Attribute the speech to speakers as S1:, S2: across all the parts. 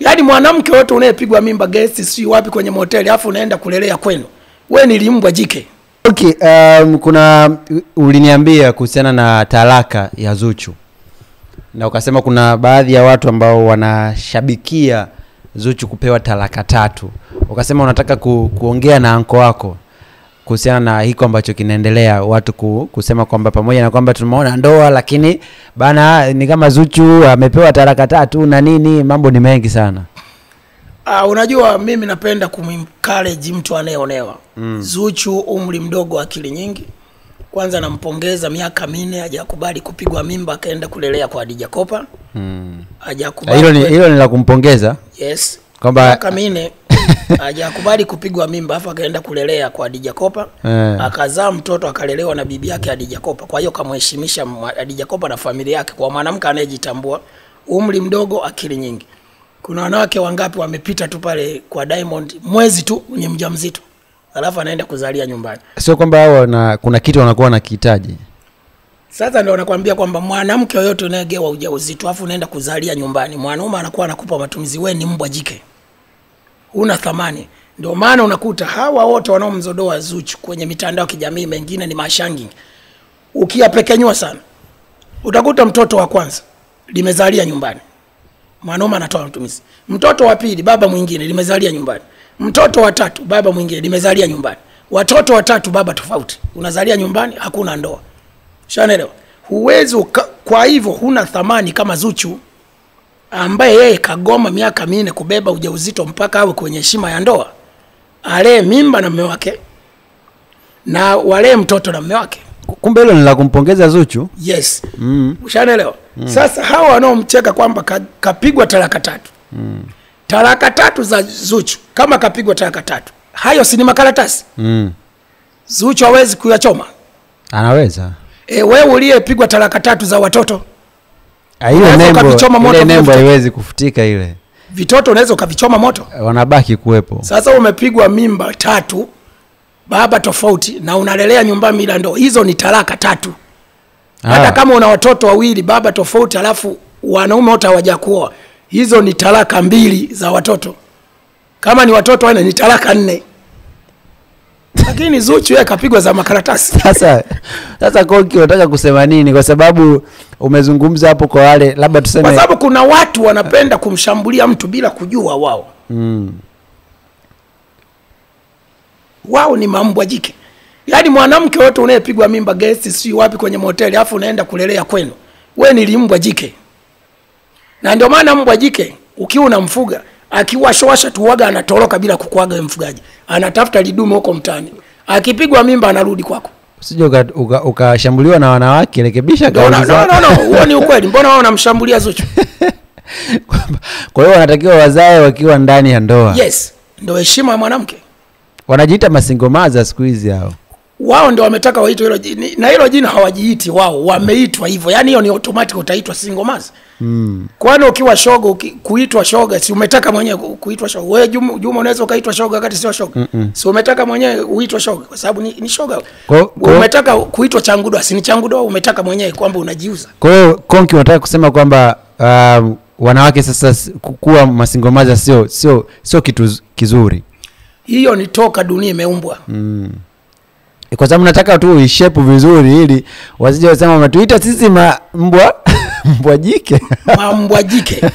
S1: Yaani mwanamke wote unayepigwa mimba guest si wapi kwenye moteli afu unaenda kulelea kwenu. Wewe ni limbwa jike.
S2: Okay, kuna uliniambia kuhusiana na talaka ya Zuchu. Na ukasema kuna baadhi ya watu ambao wanashabikia Zuchu kupewa talaka 3. Ukasema unataka kuongea na anko wako kuhusiana na hiko ambacho kinaendelea, watu kusema kwamba pamoja na kwamba tumeona ndoa lakini bana ni kama Zuchu amepewa talaka 3 na nini, mambo ni mengi sana.
S1: Unajua mimi napenda kumencourage mtu anayeonewa. Zuchu umri mdogo, akili nyingi. Kwanza nampongeza, miaka 4 hajakubali kupigwa mimba akaenda kulelea kwa Hadija Kopa. Hajakubali.
S2: Hilo ni la kumpongeza?
S1: Yes.
S2: Kwamba
S1: miaka 4 hajakubali kupigwa mimba afa akaenda kulelea kwa Hadija Kopa. Akazaa mtoto akalelewa na bibi yake Hadija Kopa. Kwa hiyo kamheshimisha Hadija Kopa na familia yake. Kwa mwanamke anayejitambua, umri mdogo, akili nyingi. Kuna wanawake wangapi wamepita tu pale kwa Diamond mwezi tu ni mjamzito, alafu anaenda kuzalia nyumbani.
S2: Sio kwamba hao kuna kitu wanakuwa na kihitaji.
S1: Sasa ndio nakwambia kwamba mwanamke yoyote unayegewa ujauzito afu unaenda kuzalia nyumbani, mwanaume anakuwa anakupa matumizi, wewe ni mbwa jike. Una thamani. Ndio maana unakuta hawa wote wanaomzodoa Zuchu kwenye mitandao ya kijamii, mengine ni mashangi. Ukiyapekenywa sana, utakuta mtoto wa kwanza limezalia nyumbani, mwanaume anatoa matumizi. Mtoto wa pili baba mwingine limezalia nyumbani. Mtoto wa tatu baba mwingine limezalia nyumbani. Watoto watatu baba tofauti. Unazalia nyumbani, hakuna ndoa. Shanaelewa? Huwezi kwa hivyo huna thamani kama Zuchu ambaye yeye kagoma miaka 4 kubeba ujauzito mpaka awe kwenye heshima ya ndoa. Alee mimba na mume wake na walee mtoto na mume wake.
S2: Kumbe hilo ni la kumpongeza Zuchu?
S1: Yes. Ushanaelewa? Sasa hawa wanaomcheka kwamba kapigwa talaka 3. Talaka 3 za Zuchu, kama kapigwa talaka 3, hayo si ni makaratasi? Zuchu hawezi kuyachoma? Anaweza. Wewe uliyepigwa talaka 3 za watoto,
S2: ile nembo haiwezi kufutika ile.
S1: Vitoto unaweza ukavichoma moto,
S2: wanabaki kuwepo.
S1: Sasa umepigwa mimba 3, baba tofauti, na unalelea nyumbani bila ndoa, hizo ni talaka 3. Hata kama una watoto 2 baba tofauti alafu wanaume wote hawajakuoa, hizo ni talaka 2 za watoto. Kama ni watoto 4 ni talaka 4. Lakini Zuchu yeye kapigwa za makaratasi.
S2: Sasa Konki unataka kusema nini? Kwa sababu umezungumza hapo kwa wale labda tuseme,
S1: kwa sababu kuna watu wanapenda kumshambulia mtu bila kujua wao. Wao ni mambwa jike. Yaani mwanamke wote unayepigwa mimba guest si wapi kwenye moteli afu unaenda kulelea kwenu, wewe ni limbwa jike. Na ndio maana mbwa jike ukiwa unamfuga akiwashwasha tu waga anatoroka bila kukuaga wewe mfugaji. Anatafuta lidume huko mtaani. Akipigwa mimba anarudi kwako.
S2: Usije ukashambuliwa na wanawake, rekebisha kauli zako.
S1: No, huo ni ukweli. Mbona wao wanamshambulia Zuchu?
S2: Kwa hiyo wanatakiwa wazae wakiwa ndani ya ndoa.
S1: Yes, ndio heshima ya mwanamke.
S2: Wanajiita masingomaza siku hizi hao.
S1: Wao ndio wametaka waitwe hilo jina, na hilo jina hawajiiti wao, wameitwa hivyo. Yaani hiyo ni automatic, utaitwa singomaza. Kwani ukiwa shoga kuitwa shoga, si umetaka mwenyewe kuitwa shoga? Wewe Juma unaweza ukaitwa shoga wakati sio shoga. Si umetaka mwenyewe uitwe shoga kwa sababu ni shoga. Umetaka kuitwa changudoa, si ni changudoa, umetaka mwenyewe kwamba unajiuza.
S2: Kwa hiyo Konki unataka kusema kwamba wanawake sasa kuwa masingomaza sio kitu kizuri.
S1: Hiyo ni toka dunia imeumbwa.
S2: Kwa sababu nataka tu uishape vizuri ili wasije wasema umetuita sisi mbwa jike.
S1: Mbwa jike.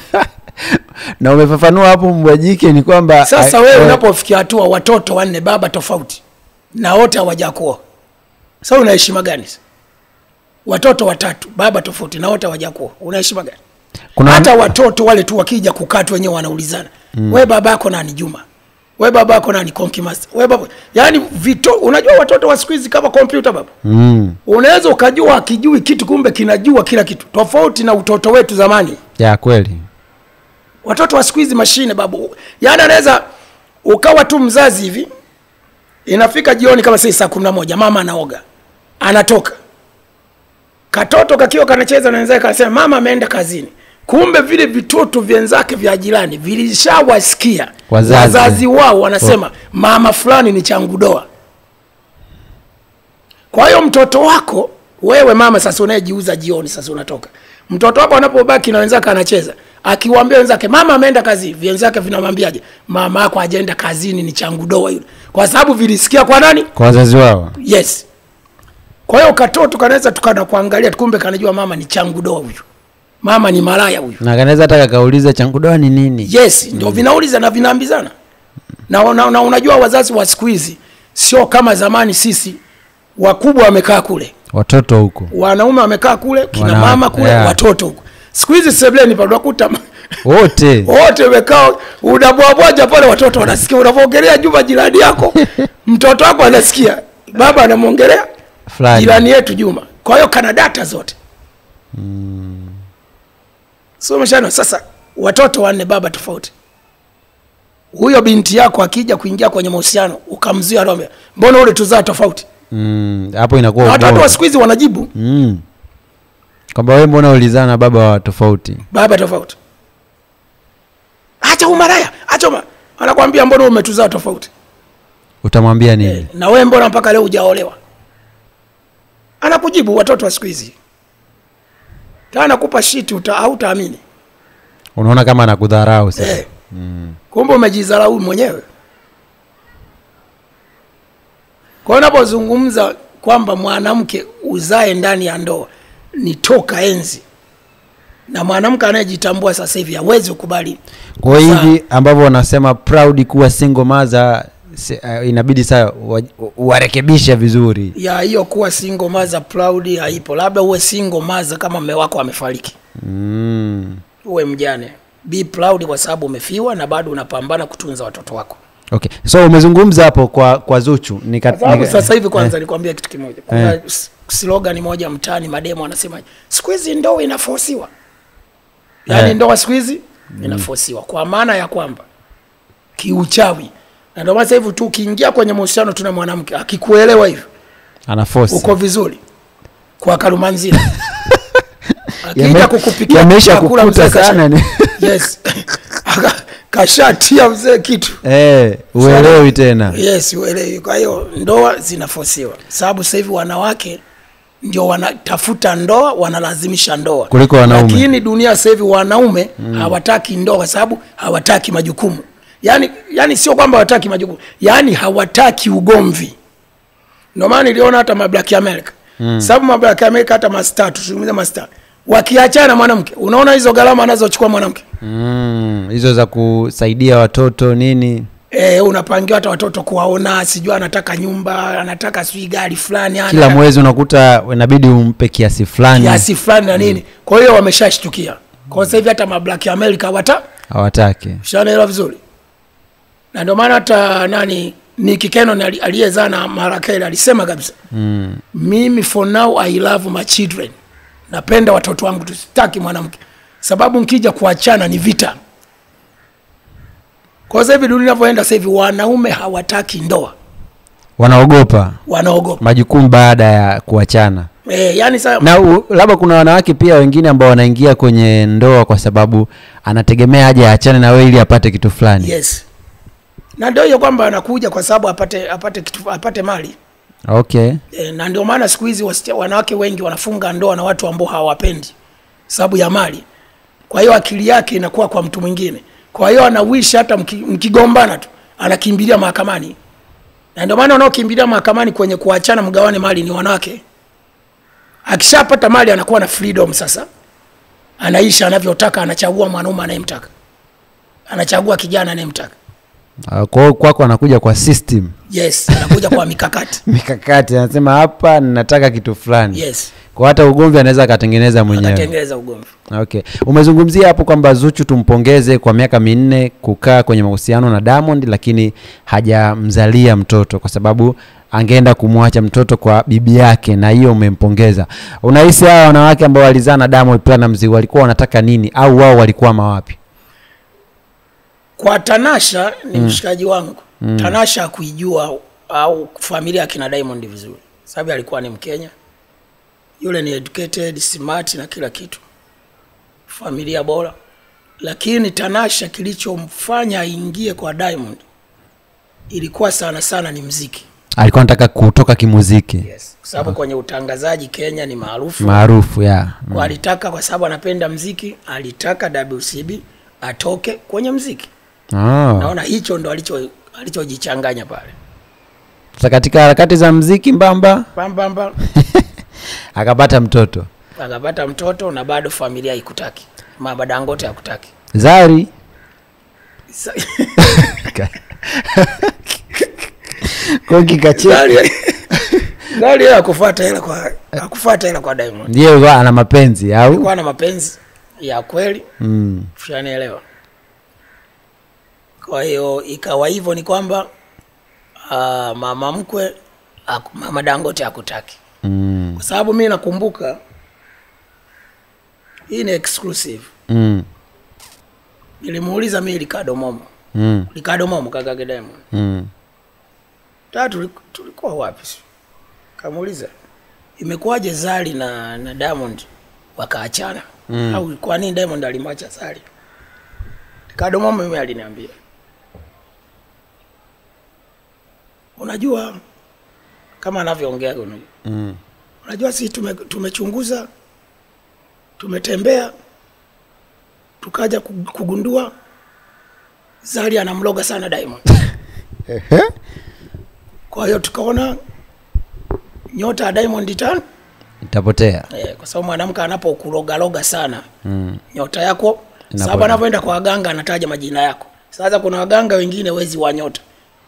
S2: Na umefafanua hapo mbwa jike ni kwamba
S1: sasa wewe unapofikia hatua watoto 4 baba tofauti na wote hawajakuoa, sasa una heshima gani? Watoto 3 baba tofauti na wote hawajakuoa, una heshima gani? Hata watoto wale tu wakija kukaa tu wenyewe wanaulizana, wewe baba yako nani Juma? Wewe baba yako nani Konki Master? Wewe baba, yani unajua watoto wa siku hizi kama computer baba. Unaweza ukajua akijui kitu kumbe kinajua kila kitu. Tofauti na utoto wetu zamani.
S2: Ya kweli.
S1: Watoto wa siku hizi mashine babu. Yaani anaweza ukawa tu mzazi hivi. Inafika jioni kama saa 11 mama anaoga. Anatoka. Katoto kakiwa kanacheza na wenzake kanasema mama ameenda kazini. Kumbe vile vitoto vyenzake vya jirani vilishawasikia wazazi wao wanasema mama fulani ni changudoa. Kwa hiyo mtoto wako wewe mama sasa unayejiuza jioni sasa unatoka. Mtoto wako anapobaki na wenzake anacheza, Akiwaambia wenzake mama ameenda kazi, wenzake vinamwambiaje? Mama yako hajaenda kazini, ni changu doa yule. Kwa sababu vilisikia kwa nani?
S2: Kwa wazazi wao.
S1: Yes. Kwa hiyo katoto kanaweza tukana kuangalia kumbe kanajua mama ni changu doa huyu. Mama ni malaya huyu.
S2: Na kanaweza hata kakauliza changu doa ni nini?
S1: Yes, ndio vinauliza na vinaambizana. Na unajua wazazi wa siku hizi sio kama zamani sisi wakubwa wamekaa kule.
S2: Watoto huko.
S1: Wanaume wamekaa kule, kina mama kule, watoto huko. Siku hizi sebleni bado unakuta
S2: wote
S1: wamekaa, unabwabwaja pale, watoto wanasikia unapoongelea Juma jirani yako. Mtoto wako anasikia baba anamuongelea jirani yetu Juma. Kwa hiyo kana data zote. So mshano sasa watoto wanne baba tofauti. Huyo binti yako akija kuingia kwenye mahusiano ukamzuia Rome, mbona ule tuzaa tofauti?
S2: Hapo inakuwa
S1: watoto wa siku hizi wanajibu
S2: kwamba wewe mbona ulizaa na baba wa tofauti?
S1: Baba tofauti. Acha umaraya, acha anakuambia mbona umetuzaa tofauti?
S2: Utamwambia nini?
S1: Na wewe mbona mpaka leo hujaolewa? Anakujibu watoto wa siku hizi. Tana kupa shit hautaamini.
S2: Unaona kama anakudharau sasa.
S1: Kumbe umejidharau mwenyewe. Kwa hiyo unapozungumza kwamba mwanamke uzae ndani ya ndoa ni toka enzi. Na mwanamke anayejitambua sasa hivi hawezi kukubali.
S2: Kwa hivi ambavyo wanasema proud kuwa single mother, inabidi sasa warekebishe vizuri.
S1: Ya hiyo kuwa single mother proud haipo. Labda uwe single mother kama mume wako amefariki. Uwe mjane. Be proud kwa sababu umefiwa na bado unapambana kutunza watoto wako.
S2: Okay. So umezungumza hapo kwa Zuchu.
S1: Sasa hivi kwanza nikwambia kitu kimoja. Kuna slogan moja mtaani mademo anasema siku hizi ndoa inaforsiwa. Yaani ndoa siku hizi inaforsiwa kwa maana ya kwamba kiuchawi. Na ndio maana hivi tu ukiingia kwenye mahusiano tuna mwanamke akikuelewa hivyo
S2: anaforce.
S1: Uko vizuri. Kwa Karumanzira. Akija kukupikia
S2: yamesha kukuta sana ni.
S1: Yes. Kashatia mzee kitu.
S2: Uelewi tena.
S1: Yes, uelewi. Kwa hiyo ndoa zinafosiwa. Sababu sasa hivi wanawake ndio wanatafuta ndoa, wanalazimisha ndoa
S2: kuliko wanaume.
S1: Lakini dunia sasa hivi wanaume hawataki ndoa sababu hawataki majukumu. Yaani sio kwamba hawataki majukumu, yaani hawataki ugomvi. Ndio maana niliona hata Black America. Sababu Black America hata master, tuzungumze master. Wakiachana mwanamke, unaona hizo gharama anazochukua mwanamke?
S2: Hizo za kusaidia watoto nini?
S1: Unapangiwa hata watoto kuwaona, sijua anataka nyumba, anataka sui gari fulani,
S2: kila mwezi unakuta inabidi umpe kiasi fulani.
S1: Kiasi fulani na nini. Kwa hiyo wameshashtukia. Kwa sasa hivi hata Black America
S2: hawataki.
S1: Shanaelewa vizuri. Na ndio maana hata Nicky Cannon aliyezaa na Mariah Carey alisema kabisa. Mimi for now I love my children. Napenda watoto wangu, tusitaki mwanamke. Sababu mkija kuachana ni vita. Kwa sababu dunia inavyoenda sasa hivi wanaume hawataki ndoa.
S2: Wanaogopa majukumu baada ya kuachana.
S1: Yani sasa
S2: na labda kuna wanawake pia wengine ambao wanaingia kwenye ndoa kwa sababu anategemea aje aachane na wewe ili apate kitu fulani.
S1: Yes. Na ndio hiyo kwamba anakuja kwa sababu apate kitu, apate mali.
S2: Okay.
S1: Na ndio maana siku hizi wanawake wengi wanafunga ndoa na watu ambao hawapendi sababu ya mali. Kwa hiyo akili yake inakuwa kwa mtu mwingine. Kwa hiyo anawish hata mkigombana tu anakimbilia mahakamani. Na ndio maana wanaokimbilia mahakamani kwenye kuachana mgawane mali ni wanawake. Akishapata mali anakuwa na freedom sasa. Anaishi anavyotaka, anachagua mwanaume anayemtaka. Anachagua kijana anayemtaka.
S2: Kwako anakuja kwa system.
S1: Yes, anakuja kwa mikakati.
S2: Mikakati, anasema hapa ninataka kitu fulani.
S1: Yes.
S2: Kwa hata ugomvi anaweza akatengeneza mwenyewe.
S1: Akatengeneza ugomvi.
S2: Okay. Umezungumzia hapo kwamba Zuchu tumpongeze kwa miaka 4 kukaa kwenye mahusiano na Diamond, lakini hajamzalia mtoto kwa sababu angeenda kumwacha mtoto kwa bibi yake, na hiyo umempongeza. Unahisi hawa wanawake ambao walizaa na Diamond Platnumz walikuwa wanataka nini au wao walikuwa mawapi?
S1: Kwa Tanasha ni mshikaji wangu. Tanasha hakuijua au familia kina Diamond vizuri. Sababu alikuwa ni Mkenya. Yule ni educated, smart na kila kitu. Familia bora. Lakini Tanasha kilichomfanya aingie kwa Diamond ilikuwa sana ni muziki.
S2: Alikuwa anataka kutoka kimuziki.
S1: Yes. Kwa sababu kwenye utangazaji Kenya ni
S2: maarufu ya.
S1: Kwa alitaka kwa sababu anapenda muziki, alitaka WCB atoke kwenye muziki. Naona hicho ndo alichojichanganya pale.
S2: Sasa katika harakati za muziki mbamba akapata mtoto na bado familia haikutaki. Baba Dangote hakutaki. Zari Konki kache.
S1: Zari hakufuata hela kwa Diamond.
S2: Ndiye ana mapenzi au?
S1: Alikuwa ana mapenzi ya kweli. Ushanielewa. Kwa hiyo ikawa hivyo ni kwamba mama mkwe mama Dangote hakutaki. Kwa sababu mimi nakumbuka hii ni exclusive. Nilimuuliza mimi Ricardo Momo kaka Diamond. Tulikuwa wapi? Kamuuliza imekuwaje Zari na Diamond wakaachana? Au kwa nini Diamond alimwacha Zari? Ricardo Momo mimi aliniambia, unajua kama anavyoongea unajua sisi tumechunguza, tumetembea, tukaja kugundua Zari anamloga sana Diamond. Kwa hiyo tukaona nyota ya Diamond
S2: itapotea.
S1: Kwa sababu mwanamke anapokuloga sana nyota yako, sababu anapoenda kwa waganga anataja majina yako. Sasa kuna waganga wengine wezi wa nyota.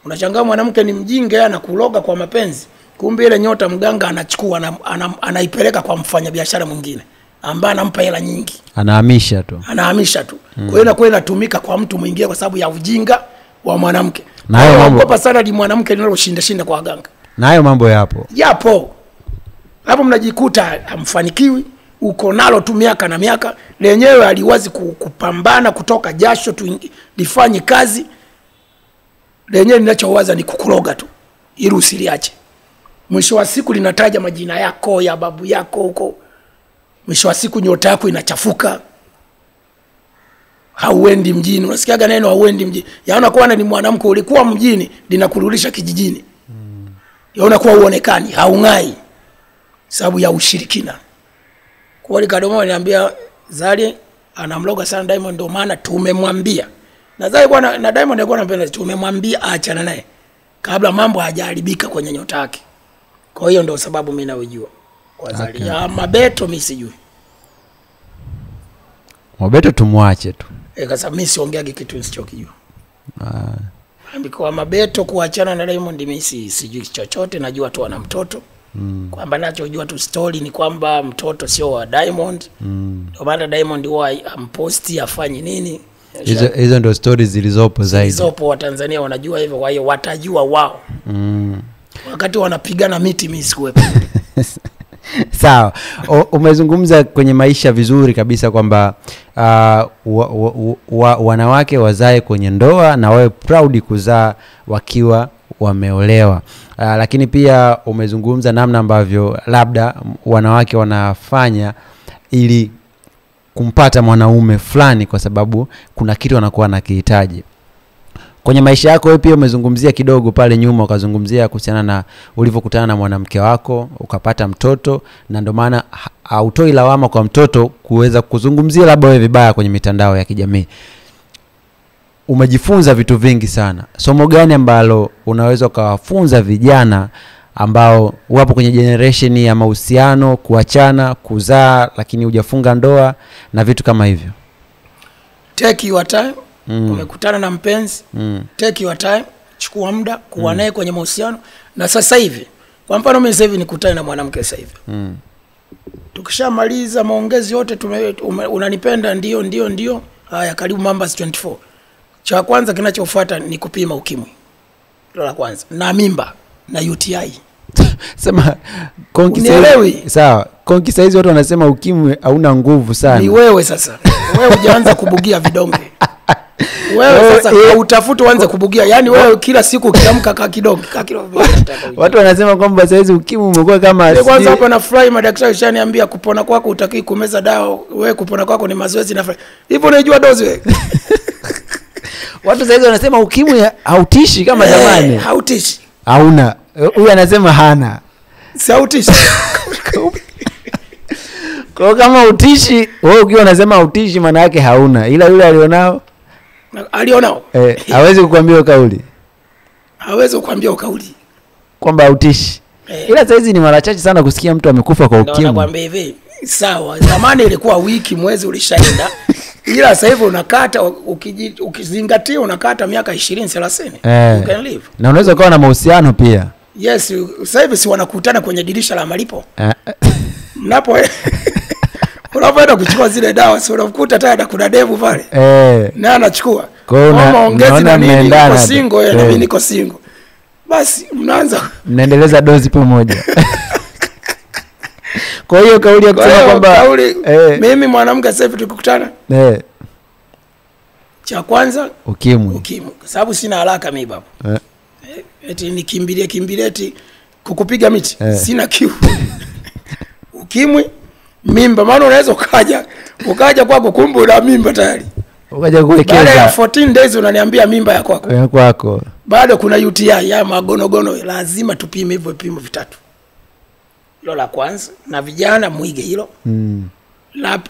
S1: Unashangaa mwanamke ni mjinga anakuloga kwa mapenzi, kumbe ile nyota mganga anachukua anaipeleka kwa mfanyabiashara mwingine ambaye anampa hela nyingi. Anahamisha tu. Kwa hiyo inakuwa inatumika kwa mtu mwingine kwa sababu ya ujinga wa mwanamke. Na hayo mambo sana ni mwanamke linaloshinda kwa waganga.
S2: Na hayo mambo yapo. Hapo mnajikuta hamfanikiwi, uko nalo tu miaka na miaka, lenyewe aliwazi kupambana kutoka jasho tu lifanye kazi. Lenyewe ninachowaza ni kukuloga tu ili usiliache. Mwisho wa siku linataja majina yako ya babu yako huko. Mwisho wa siku nyota yako inachafuka. Hauendi mjini. Unasikiaga neno hauendi mjini. Yaona kuwa ni mwanamke ulikuwa mjini linakurudisha kijijini. Yaona kuwa uonekani, haungai. Sababu ya ushirikina. Kwa hiyo Ricardo ananiambia Zari anamloga sana Diamond, ndio maana tumemwambia. Na Zari na Diamond alikuwa anapenda, tumemwambia aachana naye kabla mambo hayajaribika kwenye nyota yake. Kwa hiyo ndio sababu mimi naujua. Kwa Zari ya Mabeto mimi sijui. Mabeto tumwache tu.
S1: Kwa sababu mimi siongeagi kitu nisichokijua. Kwa Mabeto kuachana na Diamond mimi sijui chochote, najua tu ana mtoto. Kwamba nachojua tu story ni kwamba mtoto sio wa Diamond. Ndio maana Diamond huwa amposti afanye nini.
S2: Hizo ndio stories zilizopo zaidi.
S1: Zilizopo wa Tanzania wanajua hivyo, kwa hiyo watajua wao. Wakati wanapigana miti mimi sikuwepo.
S2: Sawa. Umezungumza kwenye maisha vizuri kabisa kwamba wanawake wazae kwenye ndoa na wawe proud kuzaa wakiwa wameolewa. Lakini pia umezungumza namna ambavyo labda wanawake wanafanya ili kumpata mwanaume fulani kwa sababu kuna kitu wanakuwa nakihitaji. Kwenye maisha yako wewe pia umezungumzia kidogo pale nyuma, ukazungumzia kuhusiana na ulivyokutana na mwanamke wako, ukapata mtoto, na ndio maana hautoi lawama kwa mtoto kuweza kuzungumzia labda wewe vibaya kwenye mitandao ya kijamii. Umejifunza vitu vingi sana. Somo gani ambalo unaweza kuwafunza vijana ambao wapo kwenye generation ya mahusiano, kuachana, kuzaa lakini hujafunga ndoa na vitu kama hivyo?
S1: Take your time. Umekutana na mpenzi, take your time, chukua muda kuwa naye kwenye mahusiano. Na sasa hivi, kwa mfano mimi sasa hivi nikutane na mwanamke sasa hivi. Tukishamaliza maongezi yote, unanipenda ndio. Haya, karibu Mambas 24. Cha kwanza kinachofuata ni kupima ukimwi. Hilo la kwanza. Na mimba na UTI.
S2: Sema konki saizi. Sawa. Konki saizi watu wanasema ukimwi hauna nguvu sana.
S1: Ni wewe sasa. Wewe hujaanza kubugia vidonge. Wewe sasa utafuta uanze kubugia. Yaani wewe kila siku ukiamka ka kidogo.
S2: Watu wanasema kwamba saizi ukimwi umekuwa kama
S1: kwanza hapo na fly madaktari shaniambia kupona kwako utaki kumeza dawa. Wewe kupona kwako ni mazoezi na fly. Hivyo unajua dozi wewe.
S2: Watu saizi wanasema ukimwi hautishi kama zamani.
S1: Hautishi.
S2: Hauna. Huyu anasema hana.
S1: Si utishi.
S2: Kwa kama utishi, wewe ukiwa unasema utishi maana yake hauna. Ila yule alionao hawezi kukuambia kauli.
S1: Hawezi kukuambia kauli
S2: kwamba utishi. Ila sasa hizi ni mara chache sana kusikia mtu amekufa kwa ukimwi.
S1: Nakwambia hivi, sawa. Zamani ilikuwa wiki, mwezi ulishaenda. Ila sasa hivi unakata ukizingatia unakata miaka 20 30. You can live.
S2: Na unaweza kuwa na mahusiano pia.
S1: Yes, sasa hivi si wanakutana kwenye dirisha la malipo. Mnapo unapoenda kuchukua zile dawa, si unakuta tayari kuna devu pale. Na anachukua. Kama ongezi na nini niko single na mimi niko single. Basi mnaendeleza
S2: dozi pamoja. Kwa hiyo kauli ya kusema kwamba
S1: mimi mwanamke sasa hivi tukikutana cha kwanza
S2: ukimwi
S1: kwa sababu sina haraka mimi baba. Eti nikimbilie eti kukupiga miti sina kiu. Ukimwi mimba, maana unaweza ukaja kwako kumbe una mimba tayari.
S2: Ukaja kuwekeza.
S1: Baada ya 14 days unaniambia mimba ya kwako.
S2: Ya kwako.
S1: Bado kuna UTI ya magonogono, lazima tupime hivyo vipimo vitatu. Hilo la kwanza, na vijana muige hilo.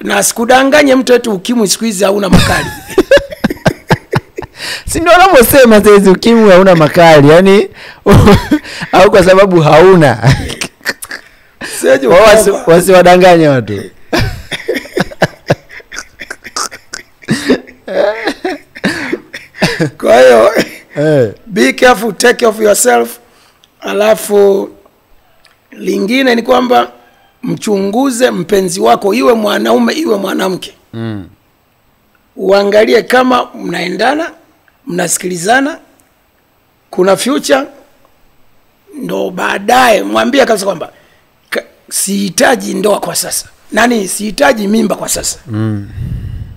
S1: Na sikudanganye mtu eti ukimwi siku hizi hauna makali.
S2: Si ndio wanasema sasa ukimwi hauna makali, yani au kwa sababu hauna.
S1: Sije
S2: wasiwadanganye watu.
S1: Kwa hiyo be careful, take care of yourself. Alafu lingine ni kwamba mchunguze mpenzi wako, iwe mwanaume iwe mwanamke. Uangalie kama mnaendana, mnasikilizana, kuna future, ndo baadaye mwambie kabisa kwamba sihitaji ndoa kwa sasa. Sihitaji mimba kwa sasa.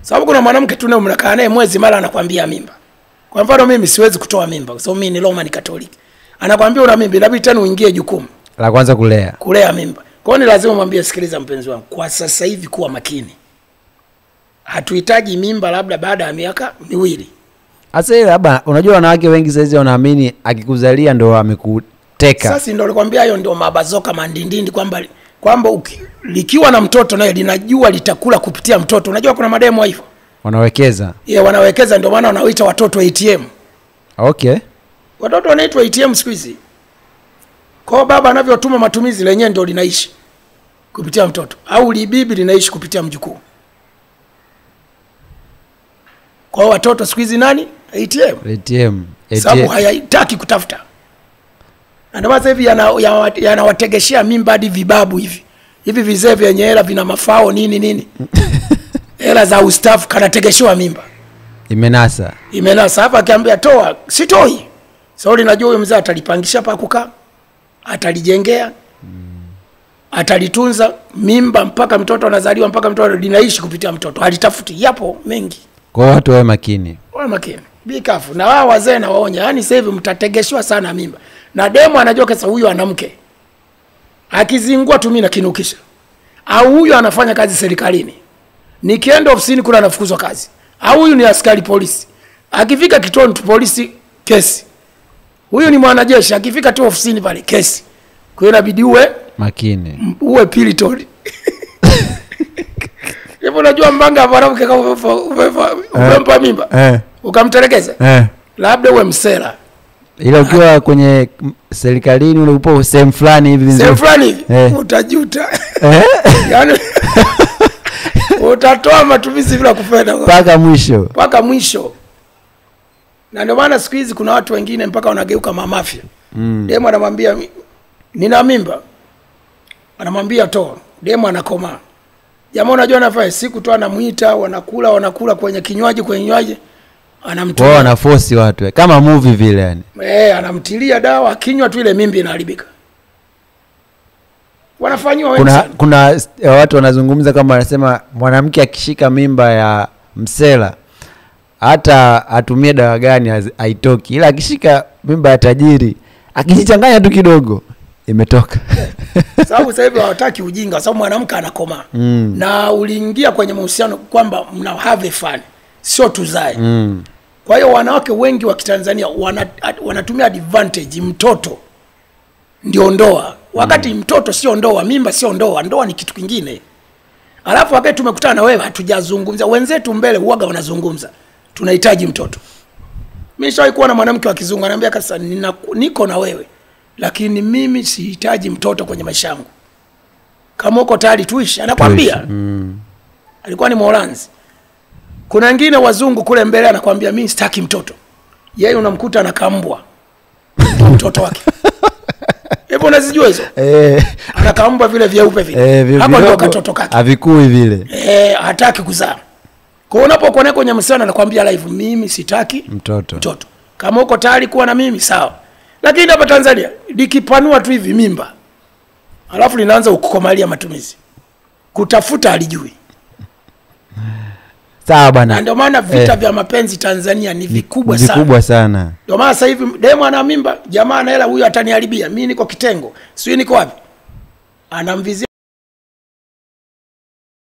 S1: Sababu kuna mwanamke tu mnakaa naye mwezi mara anakuambia mimba. Kwa mfano mimi siwezi kutoa mimba kwa sababu mimi ni Roman Catholic. Anakuambia una mimba, inabidi tena uingie jukumu
S2: la kwanza kulea
S1: mimba. Kwa hiyo ni lazima mwambie, sikiliza mpenzi wangu, kwa sasa hivi kuwa makini. Hatuhitaji mimba labda baada ya miaka 2.
S2: Sasa labda unajua wanawake wengi sasa wanaamini akikuzalia ndo amekuteka.
S1: Sasa ndio nilikwambia hayo ndio mabazoka mandindindi kwamba likiwa na mtoto naye linajua litakula kupitia mtoto. Unajua kuna mademo hivyo.
S2: Wanawekeza.
S1: Wanawekeza, ndio maana wanaoita watoto ATM.
S2: Okay.
S1: Watoto wanaitwa ATM siku hizi. Kwa baba anavyotuma matumizi lenyewe ndio linaishi kupitia mtoto, au libibi linaishi kupitia mjukuu. Kwa watoto siku hizi nani? ATM. Sababu hayataki kutafuta. Ndio maana hivi yanawategeshia mimba hadi vibabu hivi. Hivi vizee vyenye hela vina mafao nini. Hela za ustafu kanategeshwa mimba.
S2: Imenasa
S1: hapa akiambia toa, sitoi. Sauli linajua huyo mzee atalipangisha pa kukaa, atalijengea, atalitunza mimba mpaka mtoto anazaliwa, mpaka mtoto linaishi kupitia mtoto. Halitafuti, yapo mengi.
S2: Kwa watu wawe makini.
S1: Be careful. Na wao wazee na waonya, yani sasa hivi mtategeshwa sana mimba. Na demo anajua kesa huyu anamke. Akizingua tu mimi nakinukisha. Au huyu anafanya kazi serikalini. Nikienda ofisini kuna anafukuzwa kazi. Au huyu ni askari polisi. Akifika kituoni tu polisi, kesi. Huyu ni mwanajeshi, akifika tu ofisini pale, kesi. Kwa hiyo inabidi uwe
S2: makini.
S1: Uwe pilitori. Hebu unajua mbanga mwanamke kama umempa mimba. Ukamtelekeza. Labda uwe msela.
S2: Ila ukiwa kwenye serikalini ule upo sehemu fulani hivi
S1: utajuta. Yaani utatoa matumizi bila kufenda mpaka mwisho. Na ndio maana siku hizi kuna watu wengine mpaka wanageuka mamafia. Demo anamwambia nina mimba. Anamwambia toa. Demo anakoma. Jamaa unajua anafanya siku tu anamuita, wanakula kwenye kinywaji. Anamtoa.
S2: Wao wanaforce watu kama movie vile yani.
S1: Anamtilia dawa, kinywa tu ile mimba inaharibika. Wanafanywa wengi sana.
S2: Kuna watu wanazungumza kama wanasema mwanamke akishika mimba ya msela hata atumie dawa gani haitoki, ila akishika mimba ya tajiri akijichanganya tu kidogo imetoka.
S1: Sababu sasa hivi hawataki ujinga, sababu mwanamke anakoma. Na uliingia kwenye mahusiano kwamba mna have fun, sio tuzae. Kwa hiyo wanawake wengi wa Kitanzania wanatumia advantage mtoto ndio ndoa. Wakati mtoto sio ndoa, mimba sio ndoa, ndoa ni kitu kingine. Alafu wakati tumekutana na wewe hatujazungumza, wenzetu mbele huaga wanazungumza. Tunahitaji mtoto. Mimi nishawahi kuwa na mwanamke wa kizungu ananiambia kasa niko na wewe, lakini mimi sihitaji mtoto kwenye maisha yangu. Kama uko tayari tuishi, anakuambia. Alikuwa ni Mholanzi. Kuna wengine wazungu kule mbele anakuambia mimi sitaki mtoto. Yeye unamkuta anakambwa mtoto wake. Hebu unazijua hizo? Anakambwa vile vyeupe vile. Hapo ndio katoto kake.
S2: Havikui vile.
S1: Hataki kuzaa. Kwa unapokuwa kwenye msichana anakuambia live mimi sitaki mtoto. Kama uko tayari kuwa na mimi sawa. Lakini hapa Tanzania likipanua tu hivi mimba. Alafu linaanza kukomalia matumizi. Kutafuta alijui.
S2: Sawa bwana.
S1: Ndio maana vita vya mapenzi Tanzania ni vikubwa sana.
S2: Vikubwa sana.
S1: Ndio maana sasa hivi demo ana mimba, jamaa na hela huyu ataniharibia. Mimi niko kitengo. Sio niko wapi? Anamvizia